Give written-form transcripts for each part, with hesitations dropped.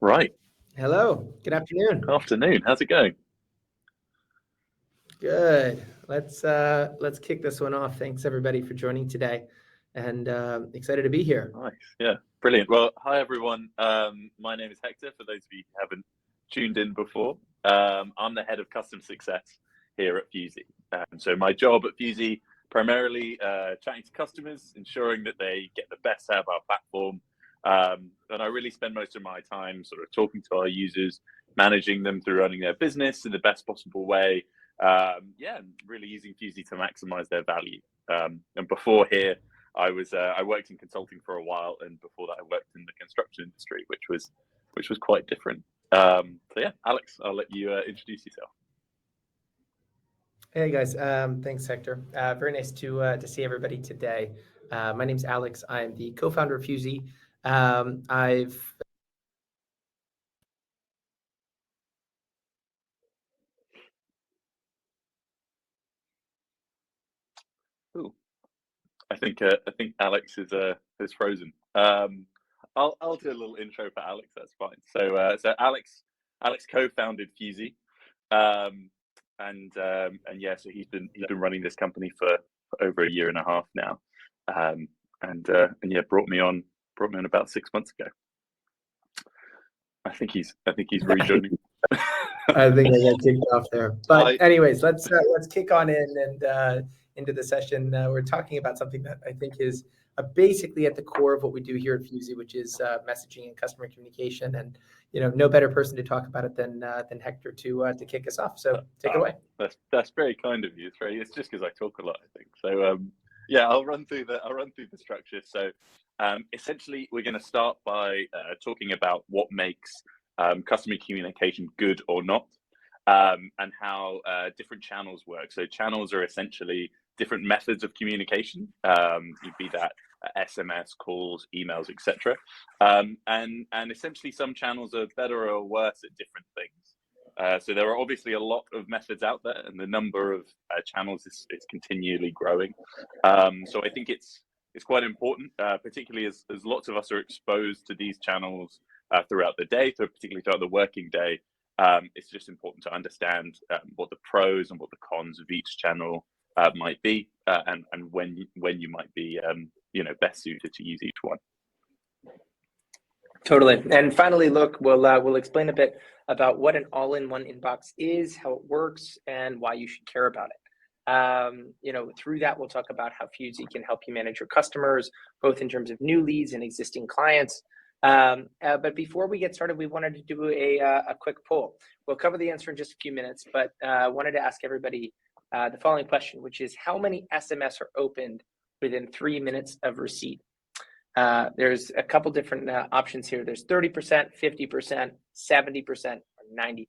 Right. Hello, good afternoon. Afternoon. How's it going? Good. Let's kick this one off. Thanks everybody for joining today, and excited to be here. Nice. Yeah. Brilliant. Well, hi everyone. My name is Hector. For those of you who haven't tuned in before, I'm the head of custom success here at Fuzey. So my job at Fuzey primarily chatting to customers, ensuring that they get the best out of our platform. And I really spend most of my time sort of talking to our users, managing them through running their business in the best possible way. And really using Fuzey to maximize their value. And before here, I worked in consulting for a while, and before that, I worked in the construction industry, which was quite different. So yeah, Alex, I'll let you introduce yourself. Hey guys, thanks Hector. Very nice to see everybody today. My name's Alex. I'm the co-founder of Fuzey. Ooh, I think Alex is frozen. I'll do a little intro for Alex. That's fine. So Alex co-founded Fuzey, and yeah, so he's been running this company for over a year and a half now, and yeah, brought me on about 6 months ago. I think he's rejoining. I think I got kicked off there, but anyways, let's kick on in and into the session. We're talking about something that I think is basically at the core of what we do here at Fuzey, which is messaging and customer communication. And no better person to talk about it than Hector to kick us off. So take it away. That's very kind of you. It's just because I talk a lot, I think. So yeah, I'll run through the structure. So essentially, we're going to start by talking about what makes customer communication good or not, and how different channels work. So channels are essentially different methods of communication, be that SMS, calls, emails, etc. And essentially, some channels are better or worse at different things. So there are obviously a lot of methods out there, and the number of channels is continually growing. So I think it's quite important, particularly as lots of us are exposed to these channels throughout the day, particularly throughout the working day. It's just important to understand what the pros and what the cons of each channel might be, and when you might be best suited to use each one. Totally. And finally, look, we'll explain a bit about what an all-in-one inbox is, how it works, and why you should care about it. Through that, we'll talk about how Fuzey can help you manage your customers, both in terms of new leads and existing clients. But before we get started, we wanted to do a quick poll. We'll cover the answer in just a few minutes, but I wanted to ask everybody the following question, which is how many SMS are opened within 3 minutes of receipt? There's a couple different options here. There's 30%, 50%, 70%, or 90%.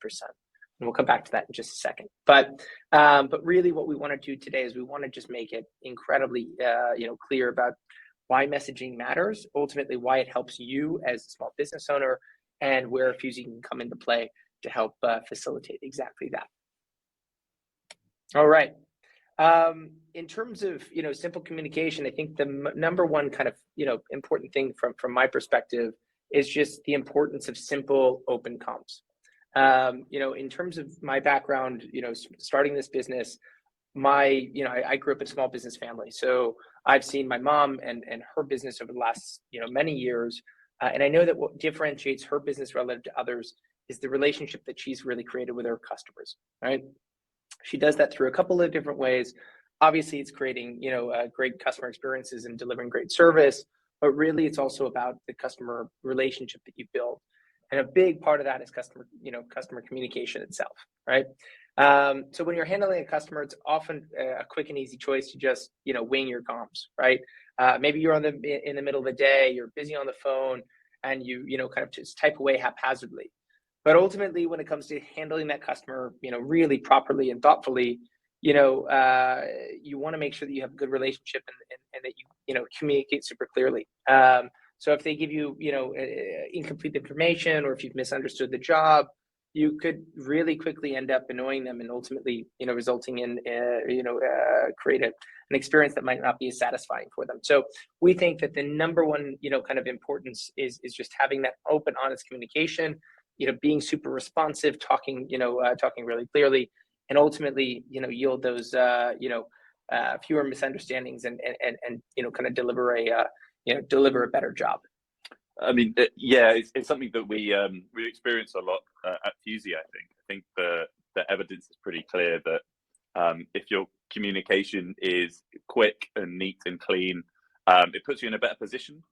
And we'll come back to that in just a second. But really what we want to do today is we want to just make it incredibly clear about why messaging matters, ultimately why it helps you as a small business owner, and where Fuzey can come into play to help facilitate exactly that. All right. In terms of simple communication, I think the number one kind of important thing from my perspective is just the importance of simple open comms. In terms of my background, starting this business, I grew up in a small business family, so I've seen my mom and her business over the last many years, and I know that what differentiates her business relative to others is the relationship that she's really created with her customers. Right? She does that through a couple of different ways. Obviously, it's creating great customer experiences and delivering great service, but really it's also about the customer relationship that you build. And a big part of that is customer communication itself, right? So when you're handling a customer, it's often a quick and easy choice to just wing your comms, right? Maybe you're in the middle of the day, you're busy on the phone, and you kind of just type away haphazardly. But ultimately, when it comes to handling that customer, really properly and thoughtfully, you want to make sure that you have a good relationship and that you communicate super clearly. So if they give you, incomplete information, or if you've misunderstood the job, you could really quickly end up annoying them and ultimately, resulting in, create an an experience that might not be as satisfying for them. So we think that the number one, kind of importance is just having that open, honest communication, being super responsive, talking really clearly, and ultimately, yield those, fewer misunderstandings and kind of deliver a better job. I mean, it's something that we experience a lot at Fuzey. I think the evidence is pretty clear that if your communication is quick and neat and clean, it puts you in a better position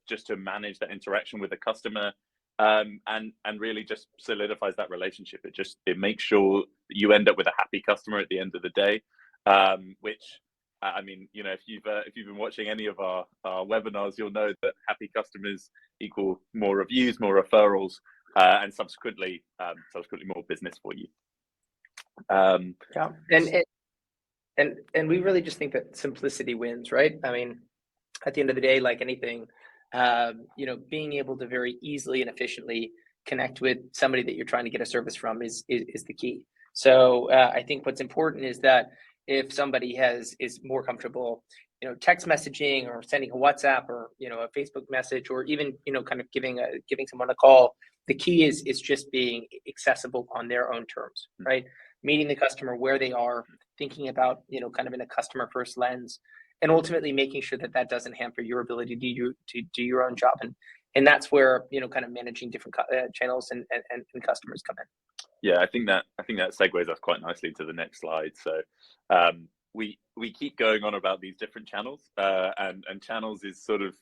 just to manage that interaction with the customer, and really just solidifies that relationship. It makes sure that you end up with a happy customer at the end of the day, which. I mean, if you've been watching any of our webinars, you'll know that happy customers equal more reviews, more referrals, and subsequently more business for you. Yeah, and we really just think that simplicity wins, right? I mean, at the end of the day, like anything, being able to very easily and efficiently connect with somebody that you're trying to get a service from is the key. So I think what's important is that if somebody is more comfortable, text messaging or sending a WhatsApp or a Facebook message, or even kind of giving someone a call, the key is just being accessible on their own terms, right? Meeting the customer where they are, thinking about kind of in a customer first lens, and ultimately making sure that doesn't hamper your ability to do your own job, and that's where kind of managing different channels and customers come in. Yeah, I think that segues us quite nicely to the next slide. So we keep going on about these different channels, and channels is sort of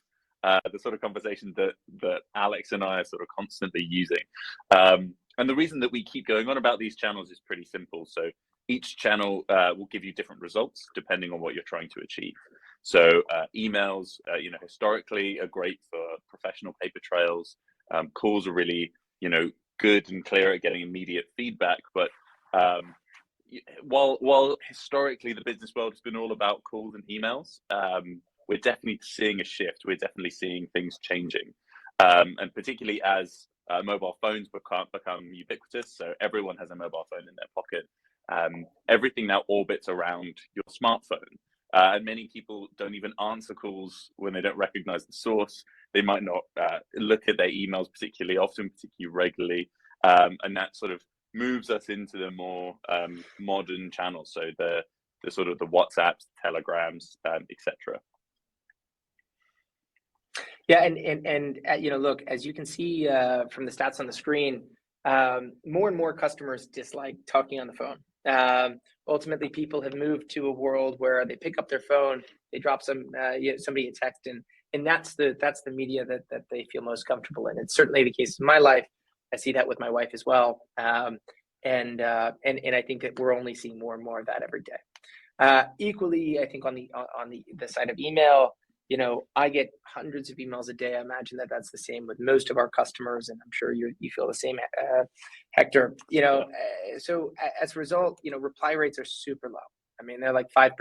the sort of conversation that Alex and I are sort of constantly using. And the reason that we keep going on about these channels is pretty simple. So each channel will give you different results depending on what you're trying to achieve. So emails, historically are great for professional paper trails. Calls are really, good and clear at getting immediate feedback. But while historically the business world has been all about calls and emails, we're definitely seeing a shift. We're definitely seeing things changing, and particularly as mobile phones become ubiquitous. So everyone has a mobile phone in their pocket. Everything now orbits around your smartphone. And many people don't even answer calls when they don't recognize the source. They might not look at their emails particularly often, particularly regularly. And that sort of moves us into the more modern channels. So the sort of the WhatsApps, Telegrams, etc. Yeah, and look, as you can see from the stats on the screen, more and more customers dislike talking on the phone. Ultimately, people have moved to a world where they pick up their phone, they drop somebody a text, and that's the media that they feel most comfortable in. It's certainly the case in my life. I see that with my wife as well, and I think that we're only seeing more and more of that every day. Equally, I think on the side of email, I get hundreds of emails a day. I imagine that's the same with most of our customers, and I'm sure you feel the same, Hector. So as a result, reply rates are super low. I mean, they're like 5%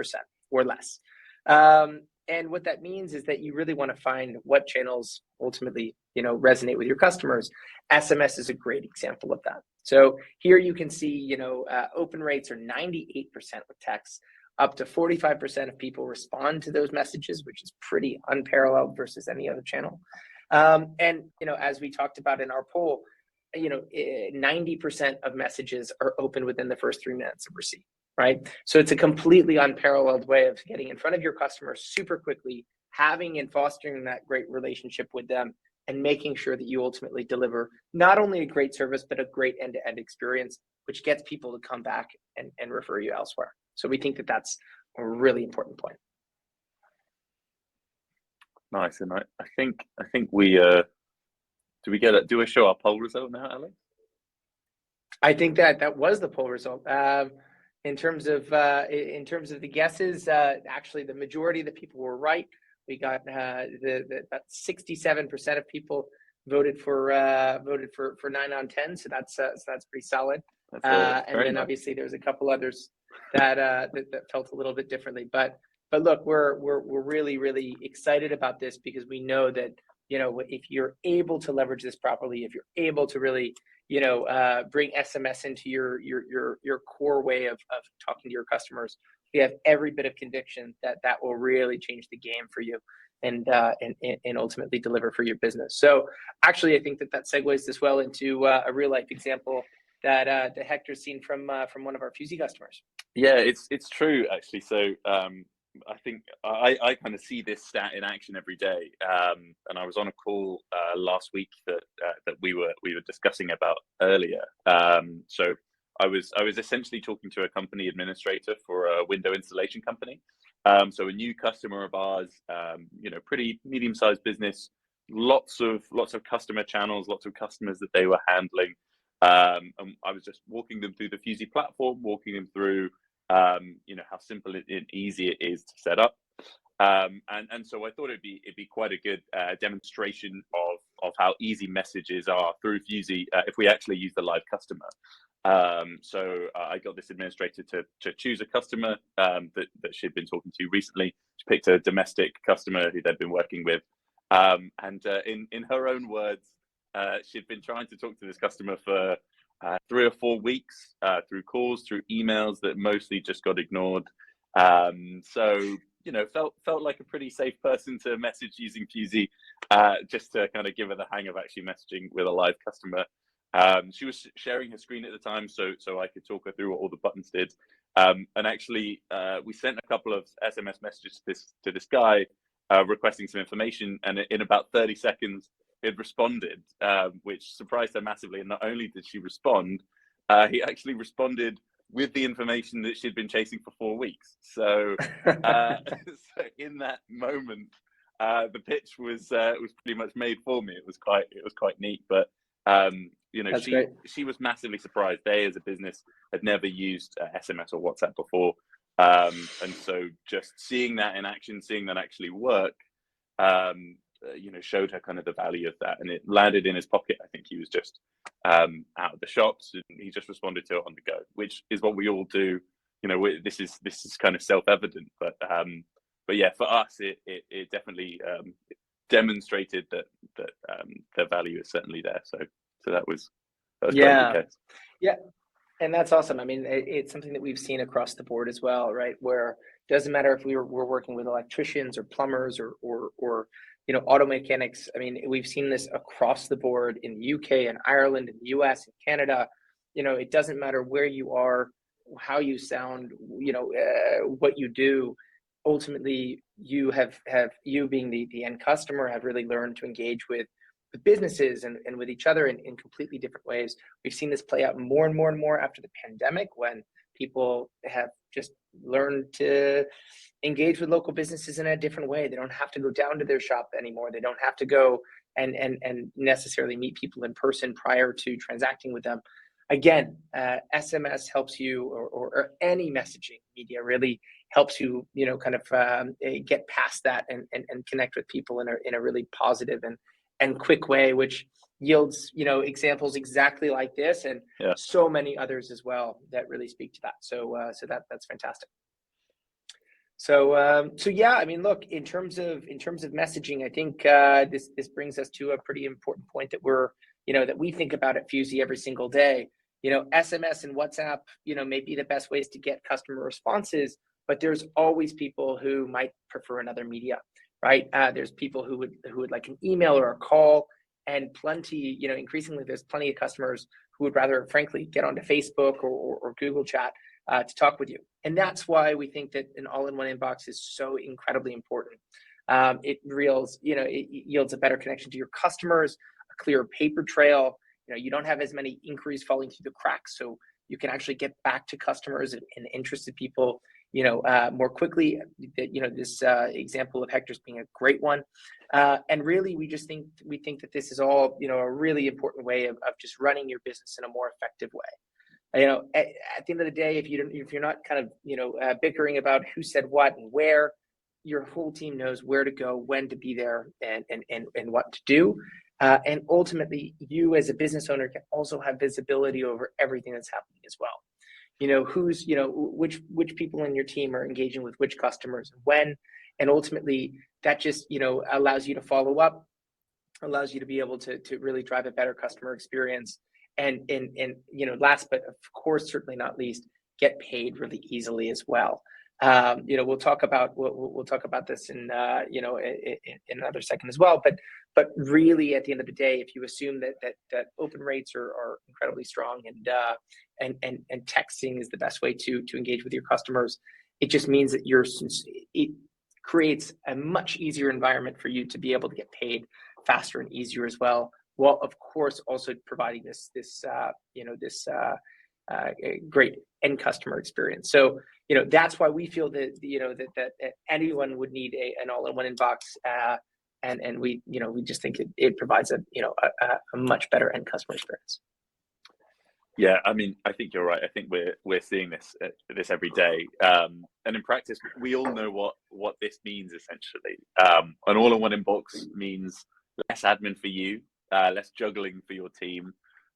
or less. And what that means is that you really want to find what channels ultimately, resonate with your customers. SMS is a great example of that. So here you can see, open rates are 98% with text. Up to 45% of people respond to those messages, which is pretty unparalleled versus any other channel. And as we talked about in our poll, 90% of messages are open within the first 3 minutes of receipt, right? So it's a completely unparalleled way of getting in front of your customers super quickly, having and fostering that great relationship with them, and making sure that you ultimately deliver not only a great service, but a great end-to-end experience, which gets people to come back and refer you elsewhere. So we think that that's a really important point. Nice, and I think we do we show our poll result now, Alex? I think that was the poll result. In terms of the guesses, actually the majority of the people were right. We got about 67% of people voted for 9 on 10. So that's pretty solid. And then obviously there's a couple others that felt a little bit differently. But look, we're really, really excited about this because we know that, if you're able to leverage this properly, if you're able to really, bring SMS into your core way of talking to your customers, we have every bit of conviction that that will really change the game for you and ultimately deliver for your business. So actually, I think that that segues this well into a real life example that Hector's seen from one of our Fuzey customers. Yeah, it's true actually. So I think I kind of see this stat in action every day. And I was on a call last week that we were discussing about earlier. So I was essentially talking to a company administrator for a window installation company. So a new customer of ours, pretty medium-sized business, lots of customer channels, lots of customers that they were handling. And I was just walking them through the Fuzey platform, walking them through how simple and easy it is to set up. And so I thought it'd be quite a good demonstration of how easy messages are through Fuzey if we actually use the live customer. So I got this administrator to choose a customer that she'd been talking to recently. She picked a domestic customer who they'd been working with, and in her own words, she'd been trying to talk to this customer for 3 or 4 weeks through calls, through emails that mostly just got ignored. So felt like a pretty safe person to message using Fuzey, just to kind of give her the hang of actually messaging with a live customer. She was sharing her screen at the time, so I could talk her through what all the buttons did. And actually, we sent a couple of SMS messages to this guy requesting some information, and in about 30 seconds, he had responded, which surprised her massively. And not only did she respond, he actually responded with the information that she'd been chasing for 4 weeks. So, so in that moment, the pitch was pretty much made for me. It was quite neat, but she was massively surprised. They, as a business, had never used SMS or WhatsApp before, and so just seeing that in action, seeing that actually work, showed her kind of the value of that, and it landed in his pocket. I think he was just out of the shops, and he just responded to it on the go, which is what we all do. This is kind of self-evident, but yeah, for us, it definitely demonstrated that their value is certainly there. So that was quite the case. Yeah. And that's awesome. I mean, it's something that we've seen across the board as well, right? Where it doesn't matter if we're working with electricians or plumbers or auto mechanics. I mean, we've seen this across the board in the UK and Ireland, in the US and Canada. It doesn't matter where you are, how you sound, what you do. Ultimately, you have you being the end customer have really learned to engage with businesses and with each other in completely different ways. We've seen this play out more and more and more after the pandemic, when people have just learned to engage with local businesses in a different way. They don't have to go down to their shop anymore. They don't have to go and necessarily meet people in person prior to transacting with them. Again, SMS helps you, or any messaging media really helps you, kind of get past that and connect with people in a really positive and quick way, which yields, examples exactly like this, and so many others as well that really speak to that. So that's fantastic. So yeah, I mean, look, in terms of messaging, I think this brings us to a pretty important point that we think about at Fuzey every single day. SMS and WhatsApp, may be the best ways to get customer responses, but there's always people who might prefer another media, right? There's people who would like an email or a call, and plenty, increasingly there's plenty of customers who would rather, frankly, get onto Facebook or Google Chat to talk with you. And that's why we think that an all-in-one inbox is so incredibly important. It yields a better connection to your customers, a clearer paper trail. You don't have as many inquiries falling through the cracks, so you can actually get back to customers and interested people, more quickly. This example of Hector's being a great one, and really, we think that this is all, a really important way of just running your business in a more effective way. At the end of the day, if you're not kind of bickering about who said what and where, your whole team knows where to go, when to be there, and what to do. And ultimately, you as a business owner can also have visibility over everything that's happening as well. Which people in your team are engaging with which customers and when, and ultimately that just, allows you to follow up, allows you to be able to really drive a better customer experience. And last, but of course, certainly not least, get paid really easily as well. We'll talk about this in another second as well. But really, at the end of the day, if you assume that open rates are incredibly strong and texting is the best way to engage with your customers, it just means that it creates a much easier environment for you to be able to get paid faster and easier as well. While of course also providing this great end customer experience. So that's why we feel that anyone would need an all-in-one inbox, and we just think it provides a much better end customer experience. Yeah, I mean, I think you're right. I think we're seeing this every day, and in practice, we all know what this means essentially. An all-in-one inbox means less admin for you, less juggling for your team,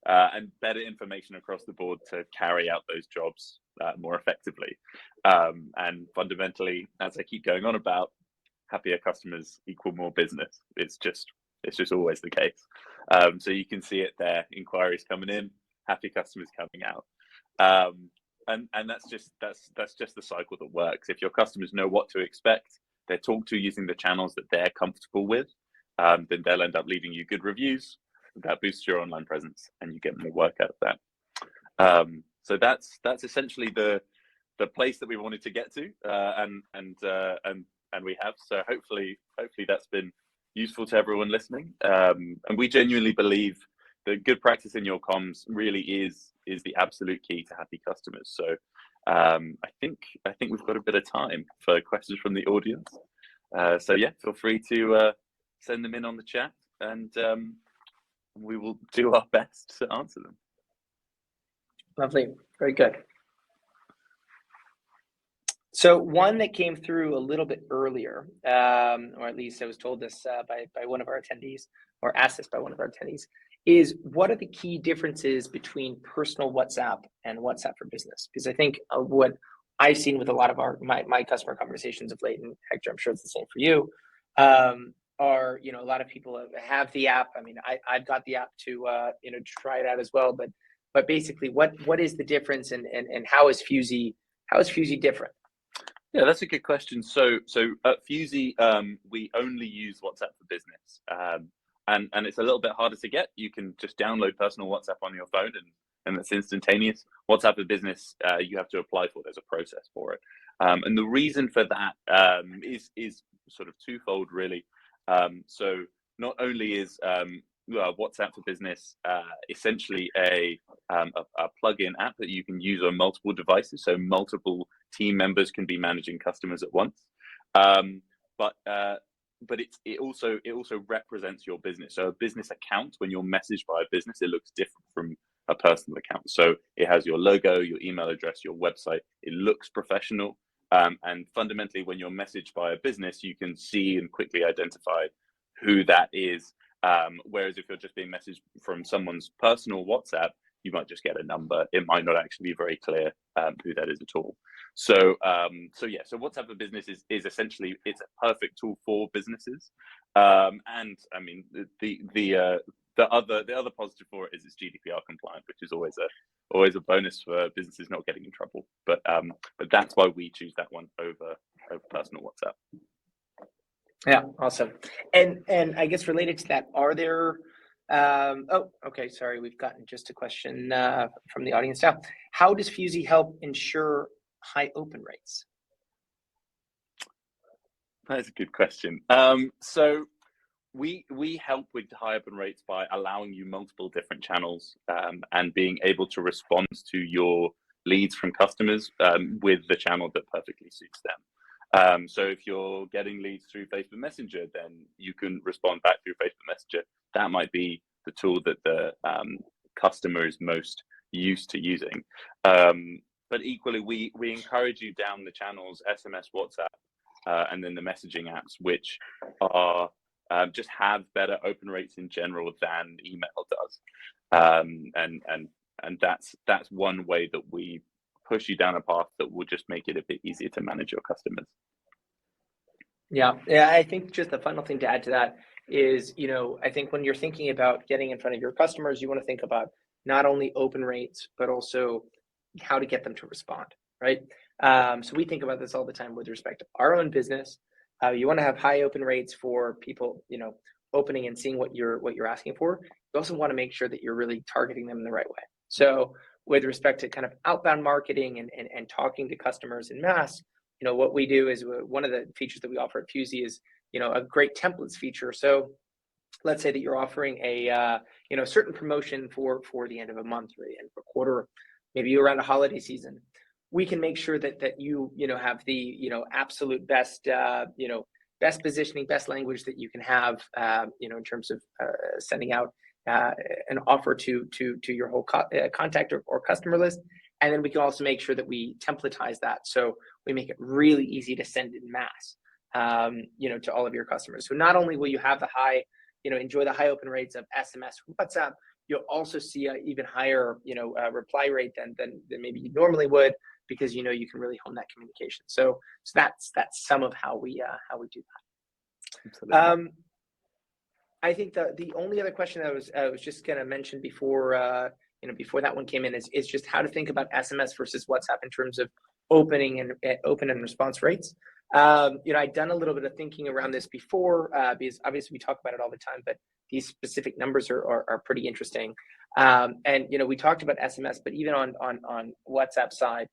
and better information across the board to carry out those jobs more effectively. And fundamentally, as I keep going on about, happier customers equal more business. It's just always the case. So you can see it there: inquiries coming in, happy customers coming out, and that's just the cycle that works. If your customers know what to expect, they're talked to using the channels that they're comfortable with, then they'll end up leaving you good reviews. That boosts your online presence, and you get more work out of that. So that's essentially the place that we wanted to get to, and we have. So hopefully that's been useful to everyone listening. And we genuinely believe that good practice in your comms really is the absolute key to happy customers. So I think we've got a bit of time for questions from the audience. So yeah, feel free to send them in on the chat, and we will do our best to answer them. Lovely, very good. So one that came through a little bit earlier, or at least I was told this by one of our attendees, or asked this by one of our attendees, is what are the key differences between personal WhatsApp and WhatsApp for Business? Because I think what I've seen with a lot of my customer conversations of late, and Hector, I'm sure it's the same for you, are a lot of people have the app. I mean, I've got the app to try it out as well. But basically, what is the difference, and how is Fuzey different? Yeah, that's a good question. So at Fuzey, we only use WhatsApp for Business, and it's a little bit harder to get. You can just download personal WhatsApp on your phone, and it's instantaneous. WhatsApp for Business, you have to apply for. There's a process for it, and the reason for that is sort of twofold, really. So not only is WhatsApp for Business essentially a plug-in app that you can use on multiple devices, so multiple team members can be managing customers at once. But it also represents your business. So a business account, when you're messaged by a business, it looks different from a personal account. So it has your logo, your email address, your website. It looks professional. And fundamentally, when you're messaged by a business, you can see and quickly identify who that is. Whereas if you're just being messaged from someone's personal WhatsApp, you might just get a number. It might not actually be very clear who that is at all. So WhatsApp for Business is essentially, it's a perfect tool for businesses. And I mean, the other positive for it is it's GDPR compliant, which is always a bonus for businesses not getting in trouble. But that's why we choose that one over personal WhatsApp. Yeah, awesome. And I guess related to that, are there sorry, we've gotten just a question from the audience now. How does Fuzey help ensure high open rates? That's a good question. So we help with high open rates by allowing you multiple different channels and being able to respond to your leads from customers with the channel that perfectly suits them. So if you're getting leads through Facebook Messenger, then you can respond back through Facebook Messenger. That might be the tool that the customer is most used to using. But equally, we encourage you down the channels, SMS, WhatsApp, and then the messaging apps, which are just have better open rates in general than email does. And that's one way that we push you down a path that will just make it a bit easier to manage your customers. Yeah, I think just the final thing to add to that is, I think when you're thinking about getting in front of your customers, you want to think about not only open rates, but also how to get them to respond, right? So we think about this all the time with respect to our own business. You want to have high open rates for people, opening and seeing what you're asking for. You also want to make sure that you're really targeting them in the right way. So with respect to kind of outbound marketing and talking to customers in mass, what we do is one of the features that we offer at Fuzey is, a great templates feature. So let's say that you're offering a certain promotion for the end of a month or the end of a quarter, maybe around a holiday season. We can make sure that you have the absolute best best positioning, best language that you can have in terms of sending out an offer to your whole contact or customer list. And then we can also make sure that we templatize that, so we make it really easy to send in mass to all of your customers. So not only will you have the high enjoy the high open rates of SMS or WhatsApp, you'll also see an even higher reply rate than maybe you normally would, because you can really hone that communication. So that's some of how we do that. Absolutely. I think the only other question I was just going to mention before before that one came in is just how to think about SMS versus WhatsApp in terms of open and response rates. I'd done a little bit of thinking around this before, because obviously we talk about it all the time, but these specific numbers are pretty interesting. And we talked about SMS, but even on WhatsApp side,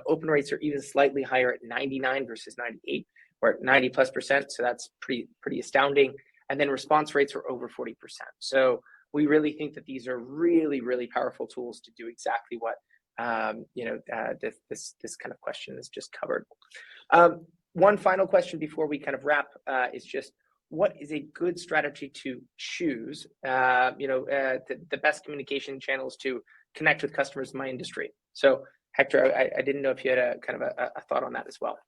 open rates are even slightly higher at 99 versus 98, or at 90+%. So that's pretty astounding. And then response rates are over 40%. So we really think that these are really, really powerful tools to do exactly what this kind of question is just covered. One final question before we kind of wrap is just, what is a good strategy to choose the best communication channels to connect with customers in my industry? So Hector, I didn't know if you had a kind of a thought on that as well.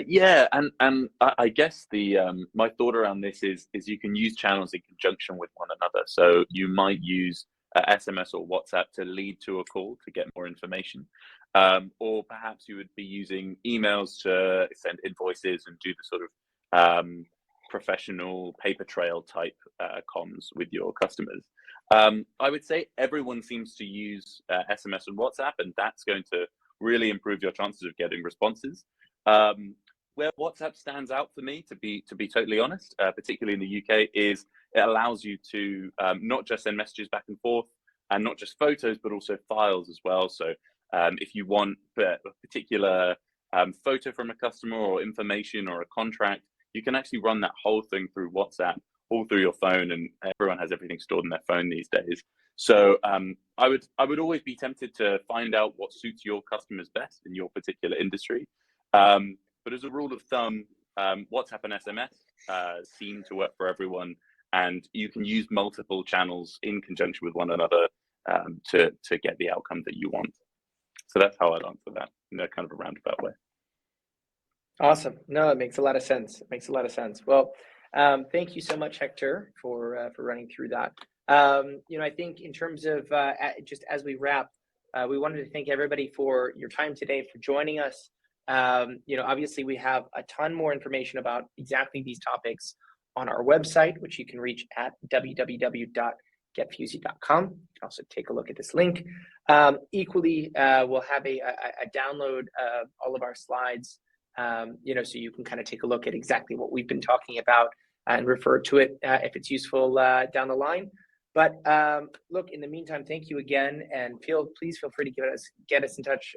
Yeah, and I guess the my thought around this is you can use channels in conjunction with one another. So you might use SMS or WhatsApp to lead to a call to get more information, or perhaps you would be using emails to send invoices and do the sort of professional paper trail type comms with your customers. I would say everyone seems to use SMS and WhatsApp, and that's going to really improve your chances of getting responses. Where WhatsApp stands out for me, to be totally honest, particularly in the UK, is it allows you to not just send messages back and forth, and not just photos, but also files as well. So if you want a particular photo from a customer or information or a contract, you can actually run that whole thing through WhatsApp, all through your phone, and everyone has everything stored in their phone these days. So I would always be tempted to find out what suits your customers best in your particular industry. But as a rule of thumb, WhatsApp and SMS seem to work for everyone, and you can use multiple channels in conjunction with one another to get the outcome that you want. So that's how I'd answer that in a kind of a roundabout way. Awesome. No, it makes a lot of sense. It makes a lot of sense. Well, thank you so much, Hector, for running through that. I think in terms of just as we wrap, we wanted to thank everybody for your time today, for joining us. Obviously we have a ton more information about exactly these topics on our website, which you can reach at www.getfuzey.com. You can also take a look at this link. Equally, we'll have a download of all of our slides, so you can kind of take a look at exactly what we've been talking about and refer to it if it's useful down the line. But look, in the meantime, thank you again, and please feel free to get in touch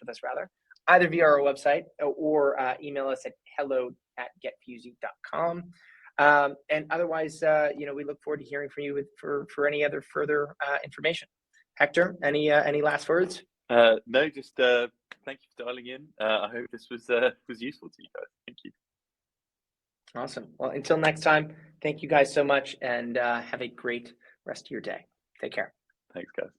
with us rather, either via our website or email us at hello@getfuzey.com. And otherwise, we look forward to hearing from you for any other further information. Hector, any last words? No, just thank you for dialing in. I hope this was useful to you guys. Thank you. Awesome. Well, until next time, thank you guys so much, and have a great rest of your day. Take care. Thanks, guys.